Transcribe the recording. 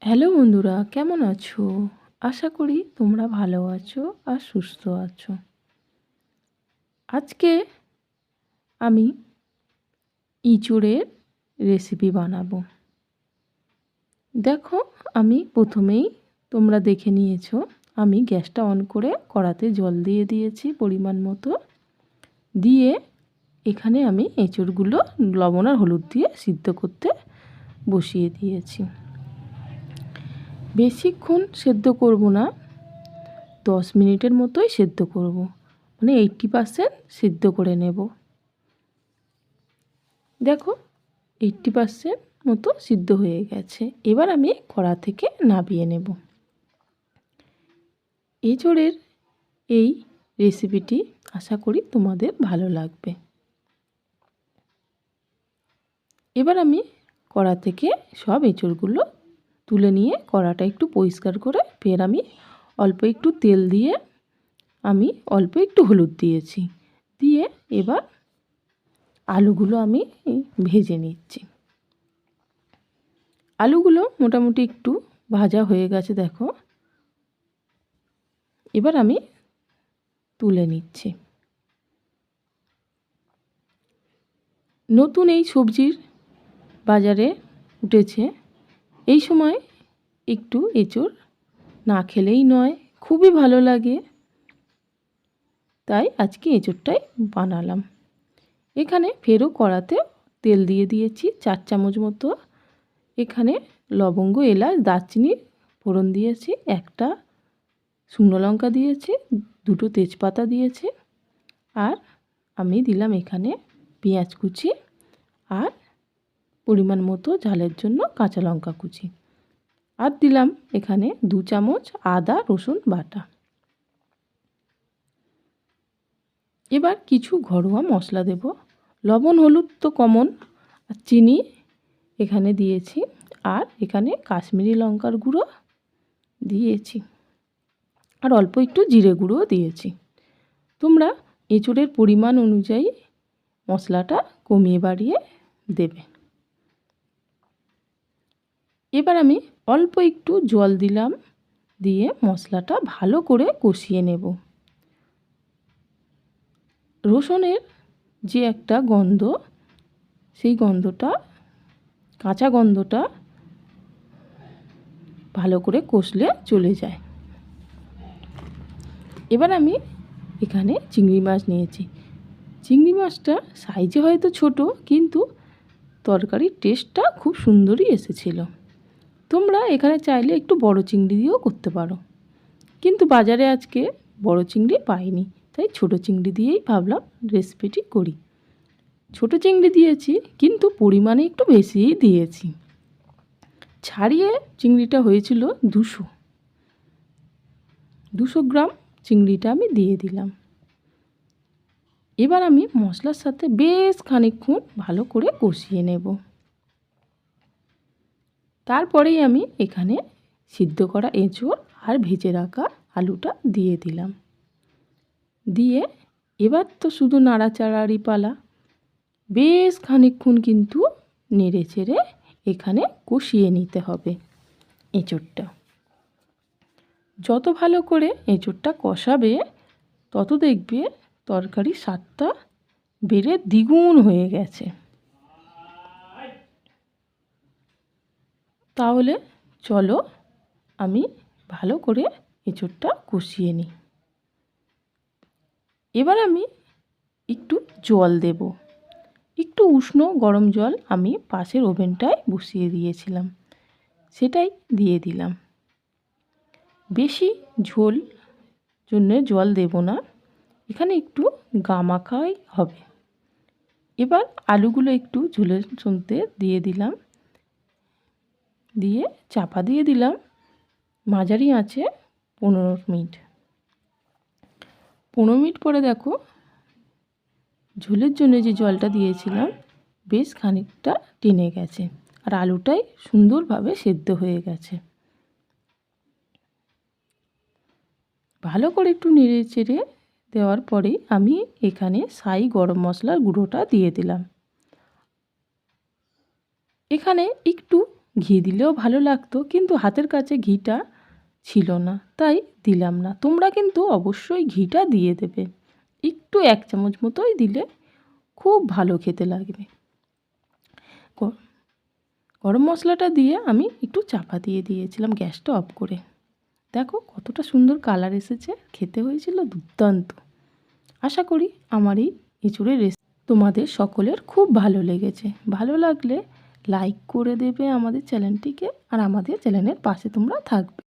Hello বন্ধুরা, কেমন আছো? আশা করি তোমরা ভালো আছো আর সুস্থ আছো। আজকে আমি ইঁচড়ের রেসিপি বানাবো। দেখো, আমি প্রথমেই তোমরা দেখে নিয়েছো, আমি গ্যাসটা অন করে কড়াতে জল দিয়ে দিয়েছি পরিমাণ মতো। দিয়ে এখানে আমি এঁচড়গুলো লবণ আর হলুদ দিয়ে সিদ্ধ করতে বসিয়ে দিয়েছি। বেশিক্ষণ সেদ্ধ করব না, 10 মিনিটের মতোই সেদ্ধ করব, মানে 80% সিদ্ধ করে নেব। দেখো 80% মতো সিদ্ধ হয়ে গেছে। এবার আমি কড়া থেকে নামিয়ে নেব। এঁচড়ের এই রেসিপিটি আশা করি তোমাদের ভালো লাগবে। এবার আমি কড়া থেকে সব এঁচড়গুলো তুলে নিয়ে কড়াটা একটু পরিষ্কার করে ফের আমি অল্প একটু তেল দিয়ে আমি অল্প একটু হলুদ দিয়েছি। দিয়ে এবার আলুগুলো আমি ভেজে নিচ্ছি। আলুগুলো মোটামুটি একটু ভাজা হয়ে গেছে দেখো। এবার আমি তুলে নিচ্ছি। নতুন এই সবজির বাজারে উঠেছে, এই সময় একটু এঁচড় না খেলেই নয়, খুবই ভালো লাগে। তাই আজকে এঁচড়টাই বানালাম। এখানে ফেরও কড়াতে তেল দিয়ে দিয়েছি 4 চামচ মতো। এখানে লবঙ্গ, এলাচ, দারচিনি ফোড়ন দিয়েছি, একটা শুকনো লঙ্কা দিয়েছি, 2টো তেজপাতা দিয়েছি, আর আমি দিলাম এখানে পেঁয়াজ কুচি আর পরিমাণ মতো ঝালের জন্য কাঁচা লঙ্কা কুচি, আর দিলাম এখানে 2 চামচ আদা রসুন বাটা। এবার কিছু ঘরোয়া মশলা দেব। লবণ হলুদ তো কমন, আর চিনি এখানে দিয়েছি, আর এখানে কাশ্মীরি লঙ্কার গুঁড়ো দিয়েছি, আর অল্প একটু জিরে গুঁড়োও দিয়েছি। তোমরা এঁচড়ের পরিমাণ অনুযায়ী মশলাটা কমিয়ে বাড়িয়ে দেবে। এবার আমি অল্প একটু জল দিলাম, দিয়ে মশলাটা ভালো করে কষিয়ে নেব। রসুনের যে একটা গন্ধ, সেই গন্ধটা, কাঁচা গন্ধটা ভালো করে কষলে চলে যায়। এবার আমি এখানে চিংড়ি মাছ নিয়েছি। চিংড়ি মাছটা সাইজে হয়তো ছোট, কিন্তু তরকারির টেস্টটা খুব সুন্দরই এসেছিল। তোমরা এখানে চাইলে একটু বড় চিংড়ি দিয়েও করতে পারো, কিন্তু বাজারে আজকে বড় চিংড়ি পাইনি, তাই ছোট চিংড়ি দিয়েই ভাবলাম রেসিপিটি করি। ছোট চিংড়ি দিয়েছি, কিন্তু পরিমাণে একটু বেশিই দিয়েছি। ছাড়িয়ে চিংড়িটা হয়েছিল 200 গ্রাম চিংড়িটা আমি দিয়ে দিলাম। এবার আমি মশলার সাথে বেশ খানিকক্ষণ ভালো করে কষিয়ে নেব। তারপরেই আমি এখানে সিদ্ধ করা এঁচড় আর ভেজে রাখা আলুটা দিয়ে দিলাম। দিয়ে এবার তো শুধু নাড়াচাড়ারই পালা। বেশ খানিকক্ষণ কিন্তু নেড়ে চেড়ে এখানে কষিয়ে নিতে হবে এঁচড়টা। যত ভালো করে এঁচড়টা কষাবে, তত দেখবে তরকারির স্বাদটা বেড়ে দ্বিগুণ হয়ে গেছে। তাহলে চলো আমি ভালো করে এঁচড়টা কষিয়ে নিই। এবার আমি একটু জল দেব। একটু উষ্ণ গরম জল আমি পাশের ওভেনটায় বসিয়ে দিয়েছিলাম, সেটাই দিয়ে দিলাম। বেশি ঝোল জন্য জল দেব না, এখানে একটু গামাখাই হবে। এবার আলুগুলো একটু ঝোলের মধ্যে দিয়ে দিলাম, দিয়ে চাপা দিয়ে দিলাম মাঝারি আঁচে 15 মিনিট। 15 মিনিট পরে দেখো, ঝোলের জন্য যে জলটা দিয়েছিলাম বেশ খানিকটা টেনে গেছে, আর আলুটাই সুন্দরভাবে সেদ্ধ হয়ে গেছে। ভালো করে একটু নেড়ে চেড়ে দেওয়ার পরেই আমি এখানে সাই গরম মশলার গুঁড়োটা দিয়ে দিলাম। এখানে একটু ঘি দিলেও ভালো লাগতো, কিন্তু হাতের কাছে ঘিটা ছিল না, তাই দিলাম না। তোমরা কিন্তু অবশ্যই ঘিটা দিয়ে দেবে, একটু 1 চামচ মতোই দিলে খুব ভালো খেতে লাগবে। গরম মশলাটা দিয়ে আমি একটু চাপা দিয়ে দিয়েছিলাম গ্যাসটা অফ করে। দেখো কতটা সুন্দর কালার এসেছে, খেতে হয়েছিল দুর্দান্ত। আশা করি আমার এই এঁচোড়ের রেসিপি তোমাদের সকলের খুব ভালো লেগেছে। ভালো লাগলে লাইক করে দেবে আমাদের চ্যানেলটিকে, আর আমাদের চ্যানেলের পাশে তোমরা থাকবে।